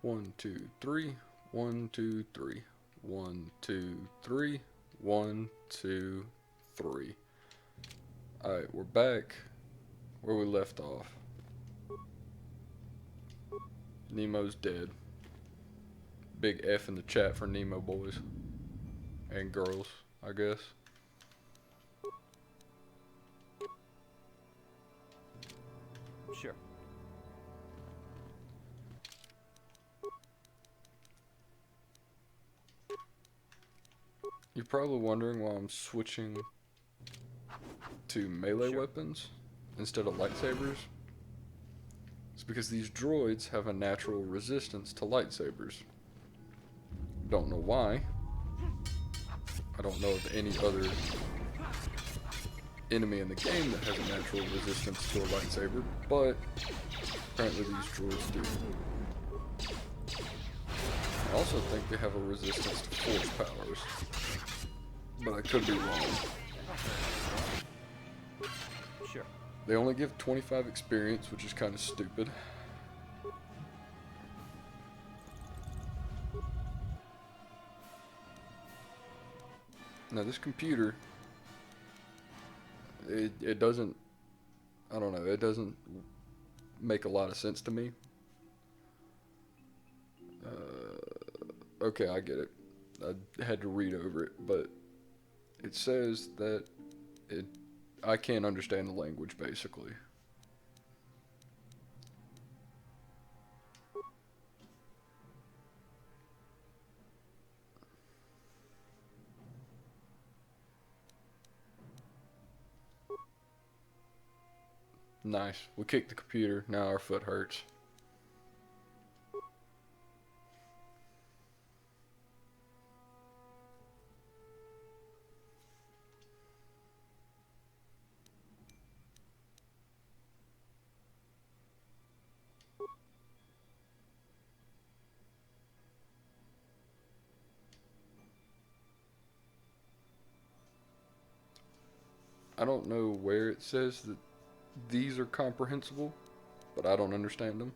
One, two, three. One, two, three. One, two, three. One, two, three. Alright, we're back where we left off. Nemo's dead. Big F in the chat for Nemo boys. And girls, I guess. Sure. You're probably wondering why I'm switching to melee weapons instead of lightsabers. It's because these droids have a natural resistance to lightsabers. Don't know why. I don't know of any other enemy in the game that has a natural resistance to a lightsaber, but apparently these droids do. I also think they have a resistance to force powers, but I could be wrong. Sure. They only give 25 experience, which is kind of stupid. Now this computer, it doesn't, I don't know, it doesn't make a lot of sense to me. Okay, I get it. I had to read over it, but it says that I can't understand the language, basically. Nice. We kicked the computer. Now our foot hurts. I don't know where it says that these are comprehensible, but I don't understand them.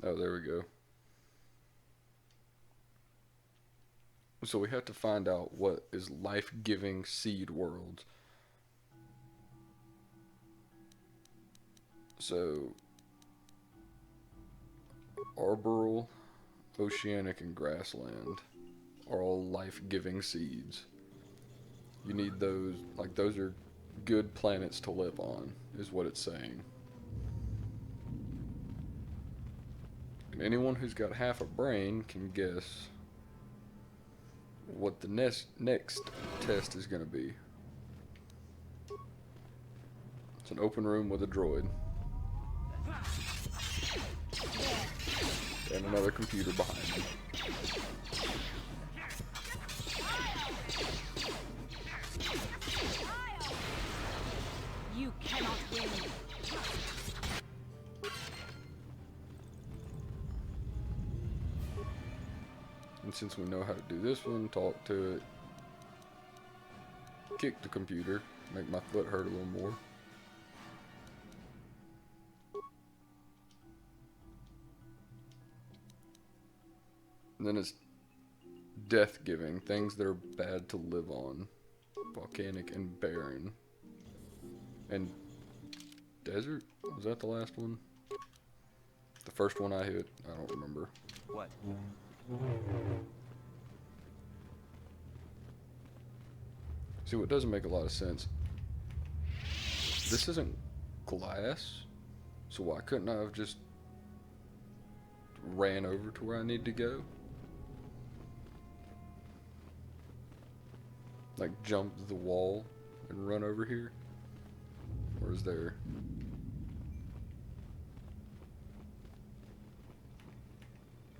Oh, there we go. So we have to find out what is life-giving seed worlds. So, arboreal, oceanic, and grassland are all life-giving seeds. You need those, like those are good planets to live on, is what it's saying. And anyone who's got half a brain can guess what the next test is going to be. It's an open room with a droid. And another computer behind me. You cannot win. And since we know how to do this one, talk to it, kick the computer, make my foot hurt a little more. And then it's death giving, things that are bad to live on. Volcanic and barren. And desert? Was that the last one? The first one I hit? I don't remember. What? See, what doesn't make a lot of sense. This isn't glass, so why couldn't I have just ran over to where I need to go? Like jump the wall and run over here? Or is there...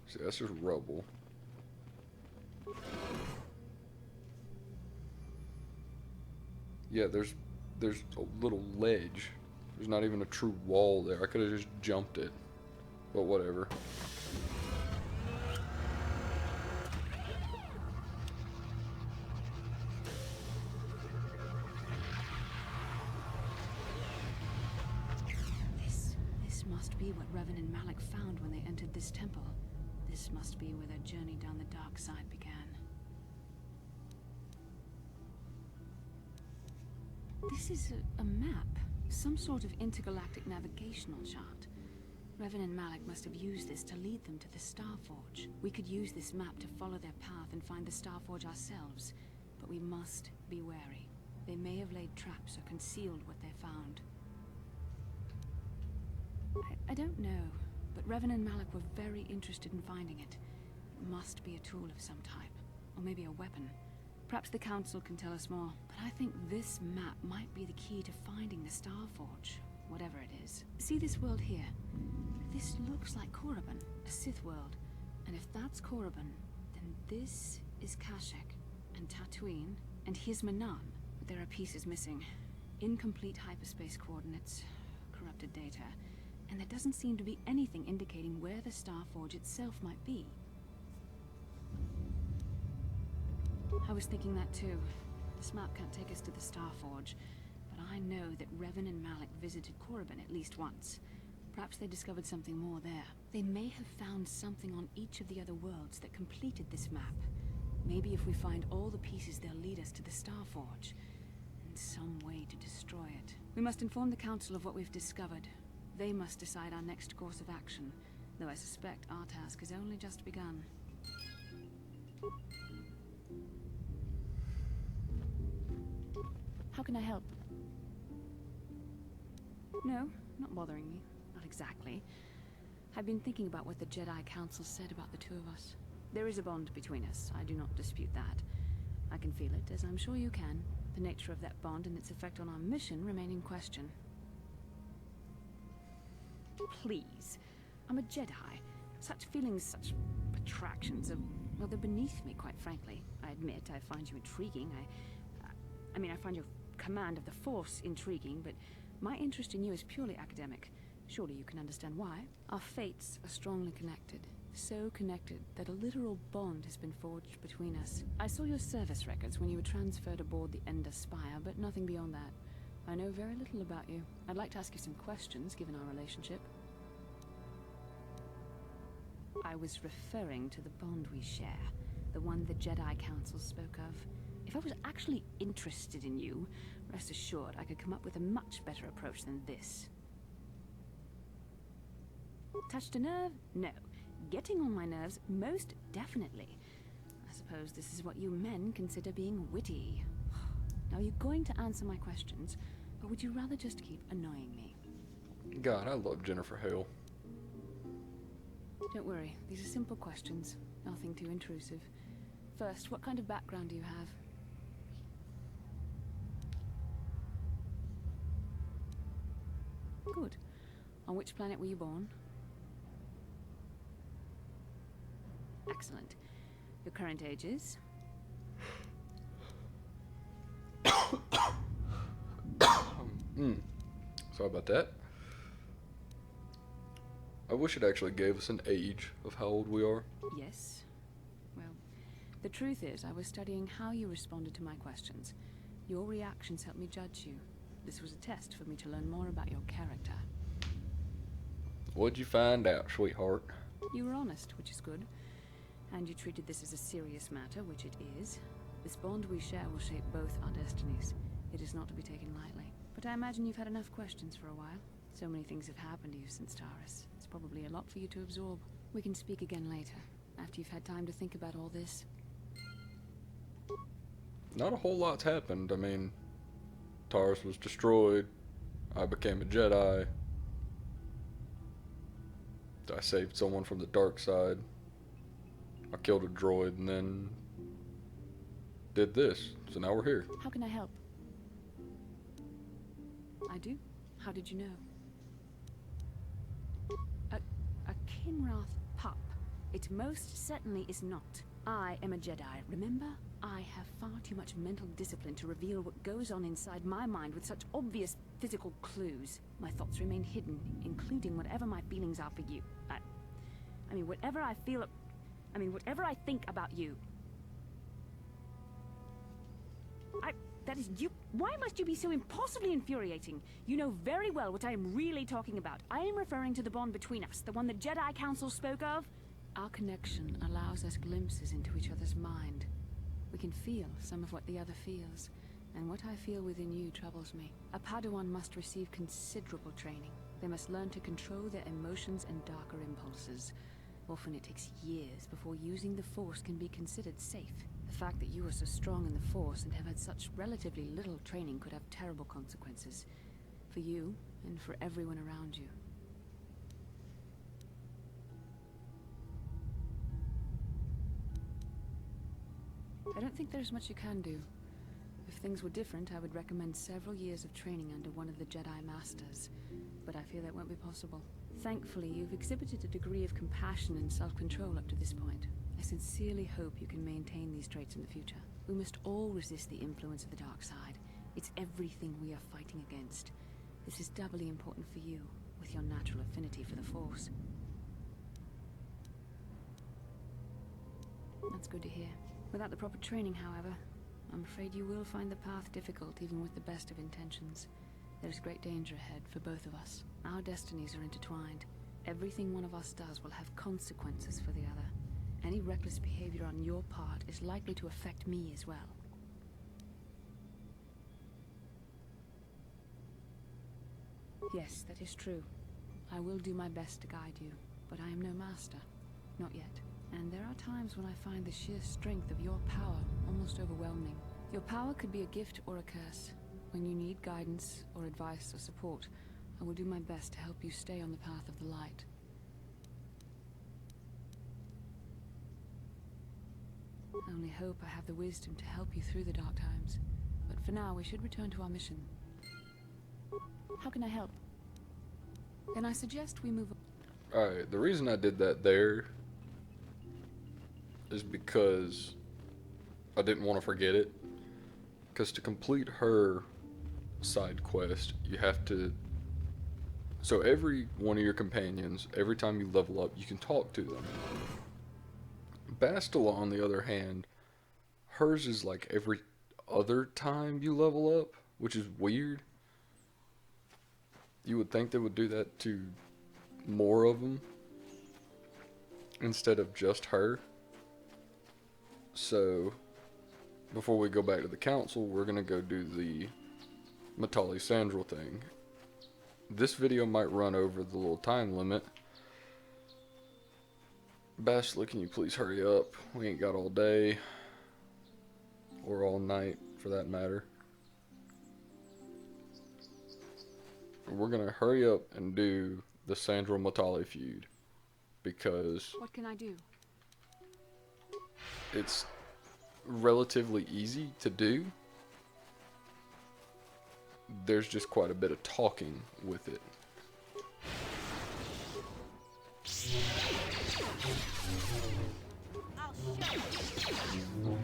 See, that's just rubble. Yeah, there's a little ledge. There's not even a true wall there. I could have just jumped it. But whatever. must be what Revan and Malik found when they entered this temple. This must be where their journey down the dark side began. This is a map. Some sort of intergalactic navigational chart. Revan and Malik must have used this to lead them to the Starforge. We could use this map to follow their path and find the Starforge ourselves. But we must be wary. They may have laid traps or concealed what they found. I don't know, but Revan and Malik were very interested in finding it. It must be a tool of some type, or maybe a weapon. Perhaps the Council can tell us more, but I think this map might be the key to finding the Starforge, whatever it is. See this world here? This looks like Korriban, a Sith world. And if that's Korriban, then this is Kashyyyk, and Tatooine, and here's Manan. But there are pieces missing. Incomplete hyperspace coordinates, corrupted data, and there doesn't seem to be anything indicating where the Starforge itself might be. I was thinking that too. This map can't take us to the Starforge, but I know that Revan and Malik visited Korriban at least once. Perhaps they discovered something more there. They may have found something on each of the other worlds that completed this map. Maybe if we find all the pieces, they'll lead us to the Starforge, and some way to destroy it. We must inform the Council of what we've discovered. They must decide our next course of action, though I suspect our task has only just begun. How can I help? No, not bothering me. Not exactly. I've been thinking about what the Jedi Council said about the two of us. There is a bond between us, I do not dispute that. I can feel it, as I'm sure you can. The nature of that bond and its effect on our mission remain in question. Please. I'm a Jedi. Such feelings, such attractions are, well, they're beneath me, quite frankly. I admit I find you intriguing. I find your command of the Force intriguing, but my interest in you is purely academic. Surely you can understand why. Our fates are strongly connected. So connected that a literal bond has been forged between us. I saw your service records when you were transferred aboard the Ender Spire, but nothing beyond that. I know very little about you. I'd like to ask you some questions, given our relationship. I was referring to the bond we share, the one the Jedi Council spoke of. If I was actually interested in you, rest assured I could come up with a much better approach than this. Touched a nerve? No. Getting on my nerves? Most definitely. I suppose this is what you men consider being witty. Now, you're going to answer my questions, or would you rather just keep annoying me? God, I love Jennifer Hale. Don't worry, these are simple questions. Nothing too intrusive. First, what kind of background do you have? Good. On which planet were you born? Excellent. Your current age is? Sorry about that. I wish it actually gave us an age of how old we are. Yes. Well, the truth is, I was studying how you responded to my questions. Your reactions helped me judge you. This was a test for me to learn more about your character. What'd you find out, sweetheart? You were honest, which is good. And you treated this as a serious matter, which it is. This bond we share will shape both our destinies. It is not to be taken lightly. But I imagine you've had enough questions for a while. So many things have happened to you since Taurus. It's probably a lot for you to absorb. We can speak again later, after you've had time to think about all this. Not a whole lot's happened. I mean, Taurus was destroyed. I became a Jedi. I saved someone from the dark side. I killed a droid and then did this. So now we're here. How can I help? I do. How did you know? A Kinrath pup. It most certainly is not. I am a Jedi, remember? I have far too much mental discipline to reveal what goes on inside my mind with such obvious physical clues. My thoughts remain hidden, including whatever my feelings are for you. I mean, whatever I feel... whatever I think about you. That is you. Why must you be so impossibly infuriating? You know very well what I am really talking about. I am referring to the bond between us, the one the Jedi Council spoke of. Our connection allows us glimpses into each other's mind. We can feel some of what the other feels, and what I feel within you troubles me. A Padawan must receive considerable training. They must learn to control their emotions and darker impulses. Often it takes years before using the Force can be considered safe. The fact that you are so strong in the Force and have had such relatively little training could have terrible consequences. For you, and for everyone around you. I don't think there's much you can do. If things were different, I would recommend several years of training under one of the Jedi Masters. But I fear that won't be possible. Thankfully, you've exhibited a degree of compassion and self-control up to this point. I sincerely hope you can maintain these traits in the future. We must all resist the influence of the dark side. It's everything we are fighting against. This is doubly important for you, with your natural affinity for the Force. That's good to hear. Without the proper training, however, I'm afraid you will find the path difficult even with the best of intentions. There is great danger ahead for both of us. Our destinies are intertwined. Everything one of us does will have consequences for the other. Any reckless behavior on your part is likely to affect me as well. Yes, that is true. I will do my best to guide you, but I am no master. Not yet. And there are times when I find the sheer strength of your power almost overwhelming. Your power could be a gift or a curse. When you need guidance or advice or support, I will do my best to help you stay on the path of the light. I only hope I have the wisdom to help you through the dark times. But for now, we should return to our mission. How can I help? Then I suggest we move on. Alright, the reason I did that there is because I didn't want to forget it. Because to complete her side quest, you have to... So every one of your companions, every time you level up, you can talk to them. Bastila, on the other hand, hers is like every other time you level up, which is weird. You would think they would do that to more of them instead of just her. So, before we go back to the council, we're going to go do the Matali Sandral thing. This video might run over the little time limit. Bastila, can you please hurry up? We ain't got all day. Or all night, for that matter. We're going to hurry up and do the Sandral Matali feud. Because... What can I do? It's relatively easy to do. There's just quite a bit of talking with it. I'll show you.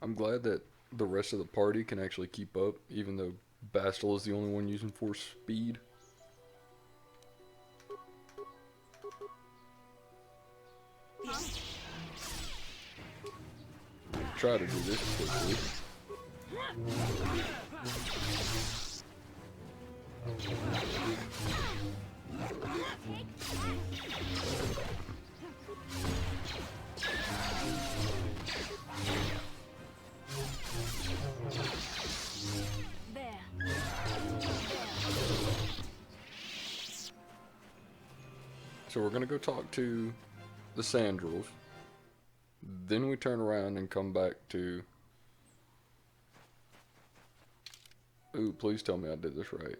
I'm glad that the rest of the party can actually keep up, even though Bastila is the only one using force speed. Try to do this quickly. So we're gonna go talk to the Sandrels. Then we turn around and come back to... Ooh, please tell me I did this right.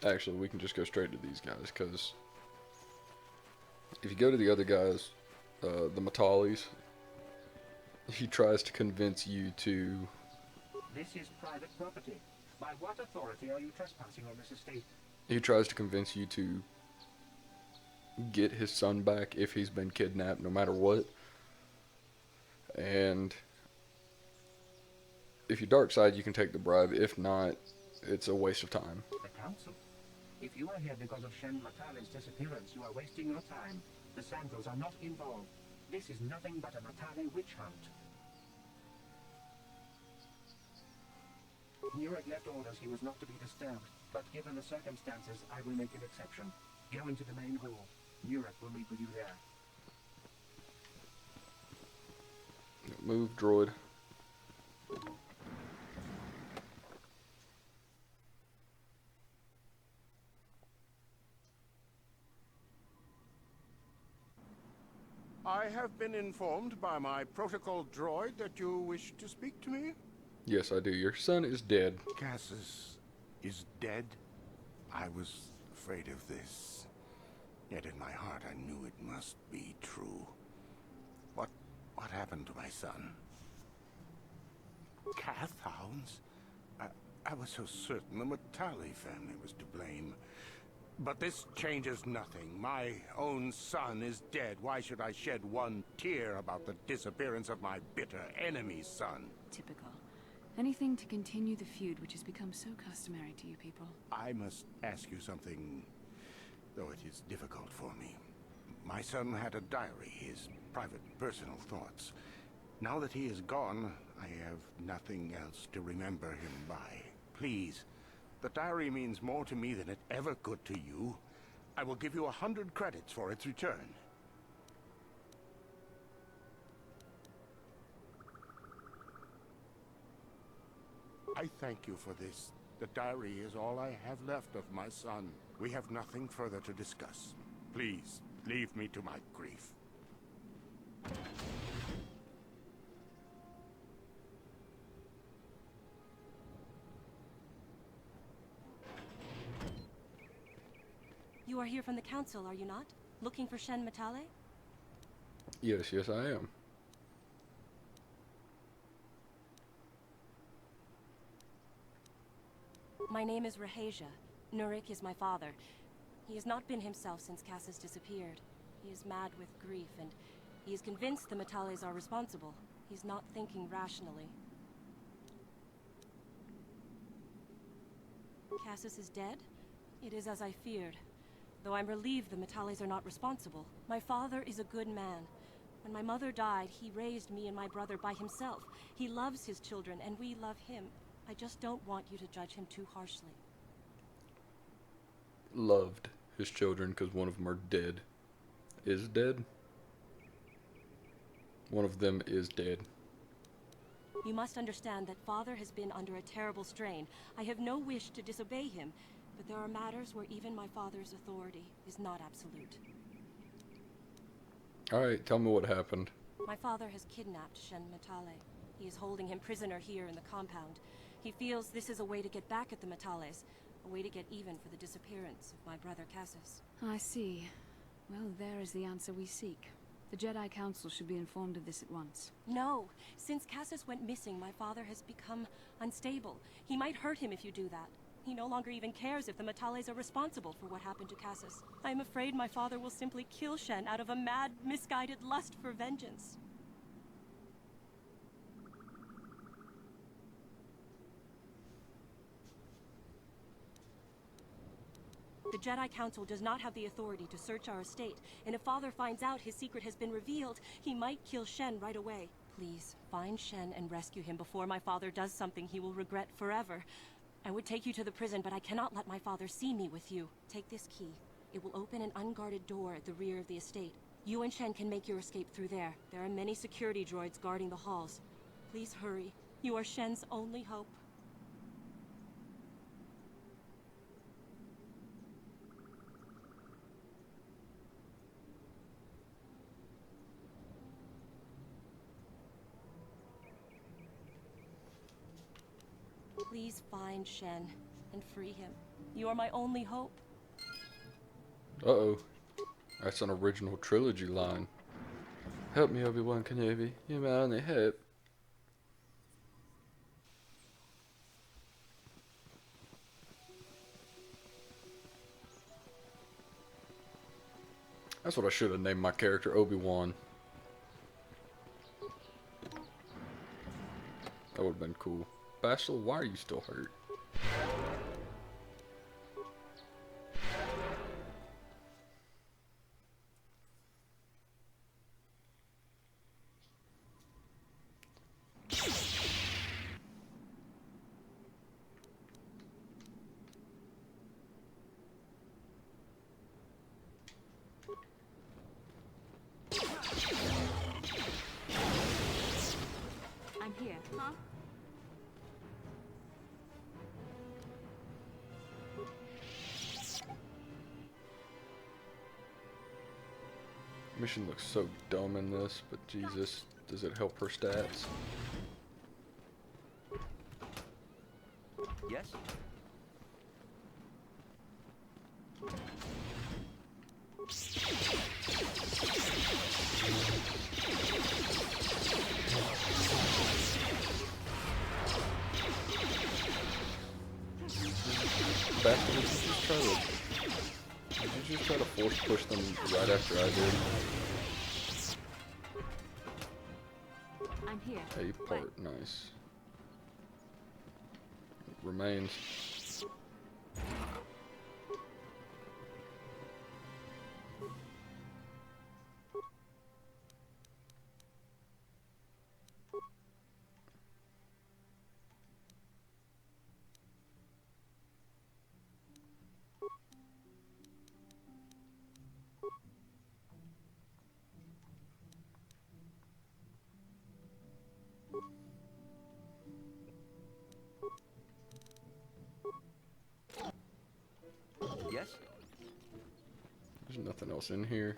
Actually, we can just go straight to these guys, because if you go to the other guys, the Matalis, he tries to convince you to... This is private property. By what authority are you trespassing on this estate? He tries to convince you to get his son back if he's been kidnapped, no matter what. And if you're dark side, you can take the bribe. If not, it's a waste of time. The council? If you are here because of Shen Matale's disappearance, you are wasting your time. The Sandals are not involved. This is nothing but a Matale witch hunt. Nurek left orders he was not to be disturbed, but given the circumstances, I will make an exception. Go into the main hall. Nurek will meet with you there. Move, droid. I have been informed by my protocol droid that you wish to speak to me. Yes, I do. Your son is dead. Cassus is dead? I was afraid of this. Yet in my heart I knew it must be true. What happened to my son? Cath hounds? I was so certain the Matale family was to blame. But this changes nothing. My own son is dead. Why should I shed one tear about the disappearance of my bitter enemy's son? Typical. Anything to continue the feud which has become so customary to you people. I must ask you something, though it is difficult for me. My son had a diary, his private, personal thoughts. Now that he is gone, I have nothing else to remember him by. Please, the diary means more to me than it ever could to you. I will give you 100 credits for its return. I thank you for this. The diary is all I have left of my son. We have nothing further to discuss. Please, leave me to my grief. You are here from the council, are you not? Looking for Shen Matale? Yes, yes, I am. My name is Rahasia. Nurek is my father. He has not been himself since Cassus disappeared. He is mad with grief, and he is convinced the Matales are responsible. He's not thinking rationally. Cassus is dead? It is as I feared. Though I'm relieved the Matales are not responsible. My father is a good man. When my mother died, he raised me and my brother by himself. He loves his children, and we love him. I just don't want you to judge him too harshly. Loved his children because one of them are dead. Is dead? One of them is dead. You must understand that father has been under a terrible strain. I have no wish to disobey him, but there are matters where even my father's authority is not absolute. Alright, tell me what happened. My father has kidnapped Shen Matale. He is holding him prisoner here in the compound. He feels this is a way to get back at the Matales, a way to get even for the disappearance of my brother Cassus. I see. Well, there is the answer we seek. The Jedi Council should be informed of this at once. No! Since Cassus went missing, my father has become unstable. He might hurt him if you do that. He no longer even cares if the Matales are responsible for what happened to Cassus. I am afraid my father will simply kill Shen out of a mad, misguided lust for vengeance. The Jedi Council does not have the authority to search our estate, and if Father finds out his secret has been revealed, he might kill Shen right away. Please, find Shen and rescue him before my father does something he will regret forever. I would take you to the prison, but I cannot let my father see me with you. Take this key. It will open an unguarded door at the rear of the estate. You and Shen can make your escape through there. There are many security droids guarding the halls. Please hurry. You are Shen's only hope. Please find Shen and free him. You are my only hope. Uh-oh. That's an original trilogy line. Help me, Obi-Wan Kenobi. You're my only hope. That's what I should have named my character, Obi-Wan. That would have been cool. Bastila, why are you still hurt? I'm here. Huh? Mission looks so dumb in this, but Jesus, does it help her stats? Yes? Bastila, did you just try to force push them right after I did? I'm here. A part, nice. Remains. Yes? There's nothing else in here.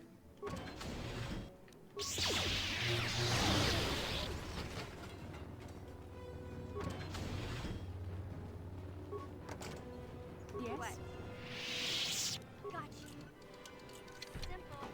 Yes? Gotcha. Simple.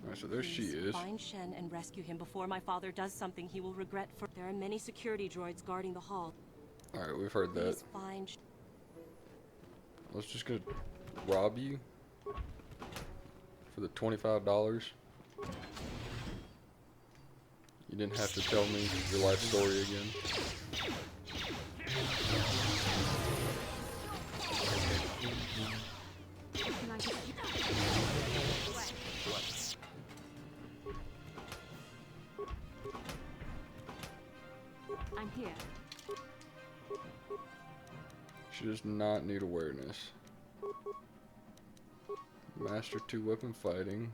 Alright, so there she Please is. find Shen and rescue him before my father does something he will regret. For there are many security droids guarding the hall. Alright, we've heard that. Please find. I was just gonna rob you for the $25. You didn't have to tell me your life story again. Can I get you? I'm here. She does not need awareness. Master 2 weapon fighting.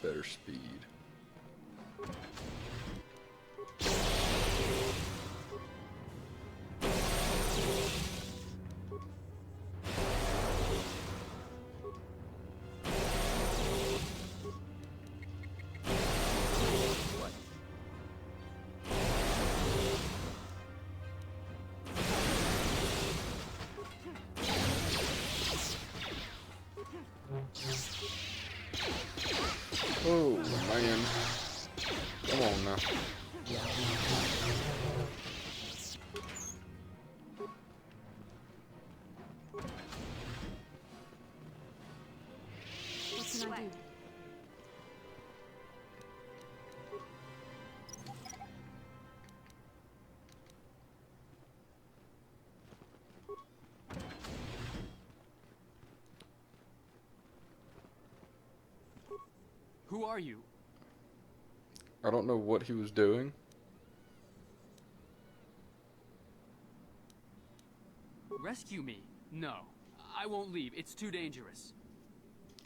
Better speed. Oh man. Come on now. What can I do? Who are you? I don't know what he was doing. Rescue me? No. I won't leave. It's too dangerous.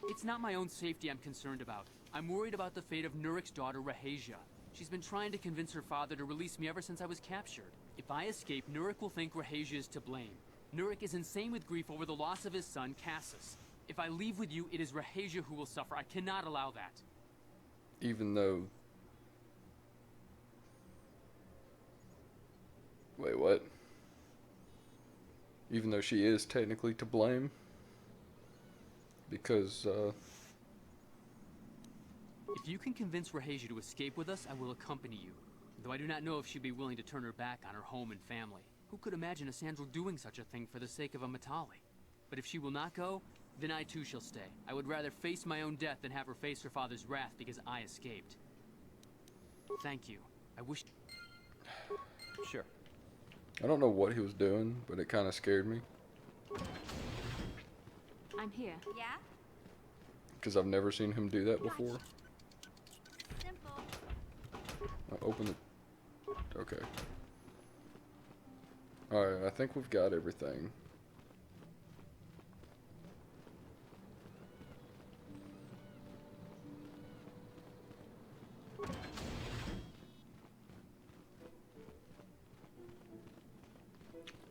It's not my own safety I'm concerned about. I'm worried about the fate of Nurik's daughter, Rahasia. She's been trying to convince her father to release me ever since I was captured. If I escape, Nurik will think Rahasia is to blame. Nurik is insane with grief over the loss of his son, Cassus. If I leave with you, it is Rahasia who will suffer. I cannot allow that. Even though... Wait, what? Even though she is technically to blame? Because, If you can convince Rahasia to escape with us, I will accompany you. Though I do not know if she'd be willing to turn her back on her home and family. Who could imagine a Sandral doing such a thing for the sake of a Matali? But if she will not go, then I too shall stay. I would rather face my own death than have her face her father's wrath because I escaped. Thank you. I wish... Sure. I don't know what he was doing, but it kind of scared me. I'm here. Yeah? Because I've never seen him do that before. Simple. Open it. Okay. Alright, I think we've got everything.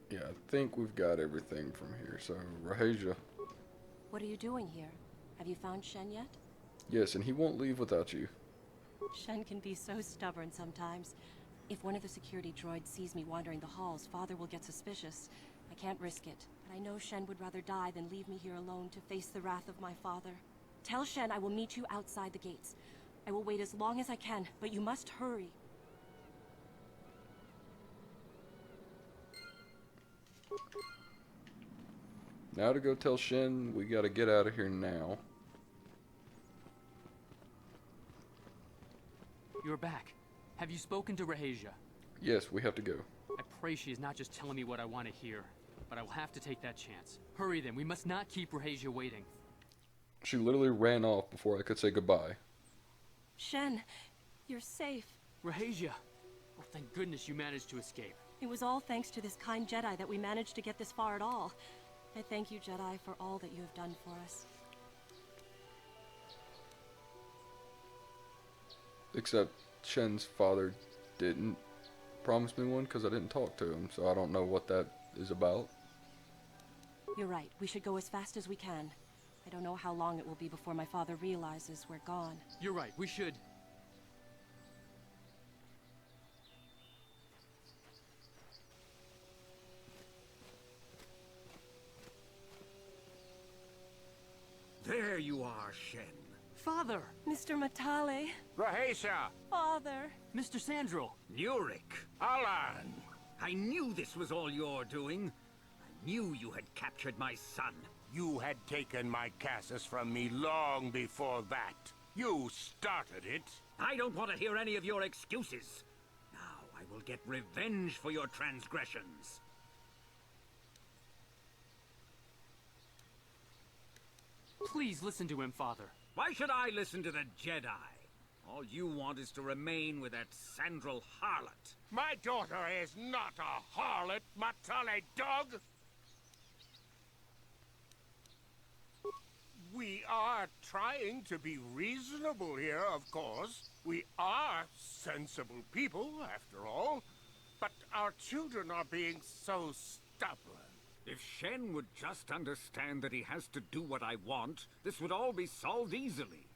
Yeah, I think we've got everything from here. So, Rahasia. What are you doing here? Have you found Shen yet? Yes, and he won't leave without you. Shen can be so stubborn sometimes. If one of the security droids sees me wandering the halls, Father will get suspicious. I can't risk it, but I know Shen would rather die than leave me here alone to face the wrath of my father. Tell Shen I will meet you outside the gates. I will wait as long as I can, but you must hurry. Now to go tell Shen we gotta get out of here now. You're back. Have you spoken to Rahasia? Yes, we have to go. I pray she is not just telling me what I want to hear, but I will have to take that chance. Hurry then, we must not keep Rahasia waiting. She literally ran off before I could say goodbye. Shen, you're safe. Rahasia! Oh, thank goodness you managed to escape. It was all thanks to this kind Jedi that we managed to get this far at all. I thank you, Jedi, for all that you have done for us. Except Shen's father didn't promise me one because I didn't talk to him, so I don't know what that is about. You're right. We should go as fast as we can. I don't know how long it will be before my father realizes we're gone. You're right, we should. There you are, Shen. Father! Mr. Matale. Rahasia! Father. Mr. Sandral! Nurik! Alan! I knew this was all your doing. I knew you had captured my son. You had taken my Cassus from me long before that. You started it. I don't want to hear any of your excuses. Now I will get revenge for your transgressions. Please listen to him, Father. Why should I listen to the Jedi? All you want is to remain with that Sandral harlot. My daughter is not a harlot, Matale dog! We are trying to be reasonable here, of course. We are sensible people, after all. But our children are being so stubborn. If Shen would just understand that he has to do what I want, this would all be solved easily.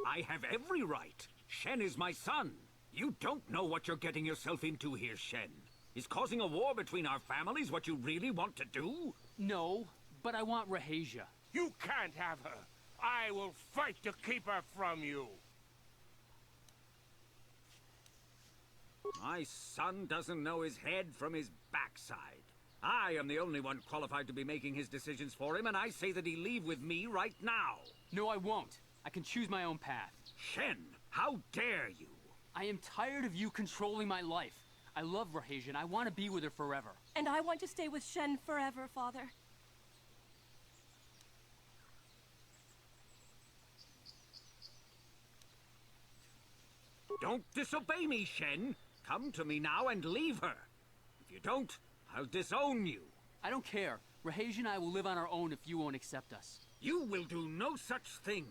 I have every right. Shen is my son. You don't know what you're getting yourself into here, Shen. Is causing a war between our families what you really want to do? No, but I want Rahasia. You can't have her. I will fight to keep her from you. My son doesn't know his head from his backside. I am the only one qualified to be making his decisions for him, and I say that he leave with me right now. No, I won't. I can choose my own path. Shen, how dare you? I am tired of you controlling my life. I love Rahasia, and I want to be with her forever. And I want to stay with Shen forever, Father. Don't disobey me, Shen. Come to me now and leave her. If you don't, I'll disown you. I don't care. Rahasia and I will live on our own if you won't accept us. You will do no such thing.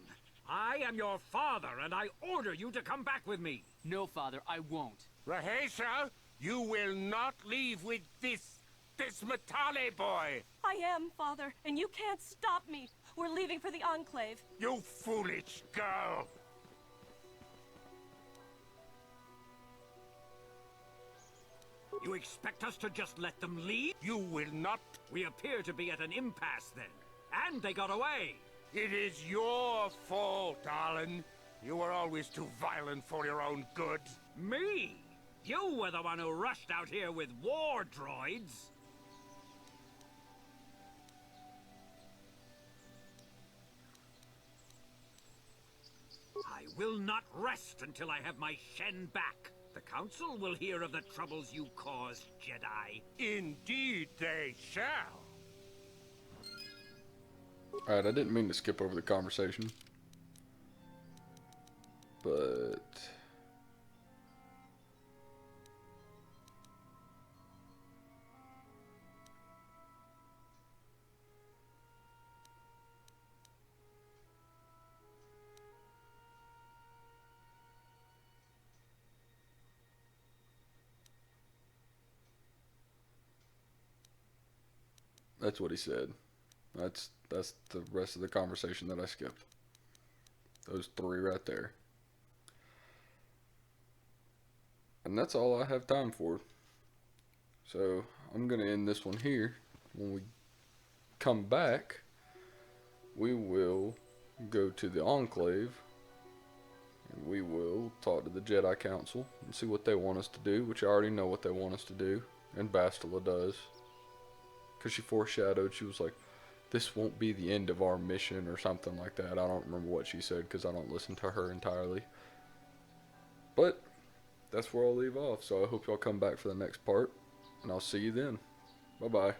I am your father, and I order you to come back with me. No, Father, I won't. Rahasia, you will not leave with this Matale boy. I am, Father, and you can't stop me. We're leaving for the Enclave. You foolish girl. You expect us to just let them leave? You will not. We appear to be at an impasse then. And they got away. It is your fault, darling. You were always too violent for your own good. Me? You were the one who rushed out here with war droids. I will not rest until I have my Shen back. The Council will hear of the troubles you caused, Jedi. Indeed they shall. Alright, I didn't mean to skip over the conversation. But... that's what he said. That's the rest of the conversation that I skipped. Those three right there. And that's all I have time for. So I'm going to end this one here. When we come back, we will go to the Enclave. And we will talk to the Jedi Council and see what they want us to do, which I already know what they want us to do. And Bastila does. Because she foreshadowed, she was like, this won't be the end of our mission or something like that. I don't remember what she said because I don't listen to her entirely. But that's where I'll leave off. So I hope y'all come back for the next part. And I'll see you then. Bye-bye.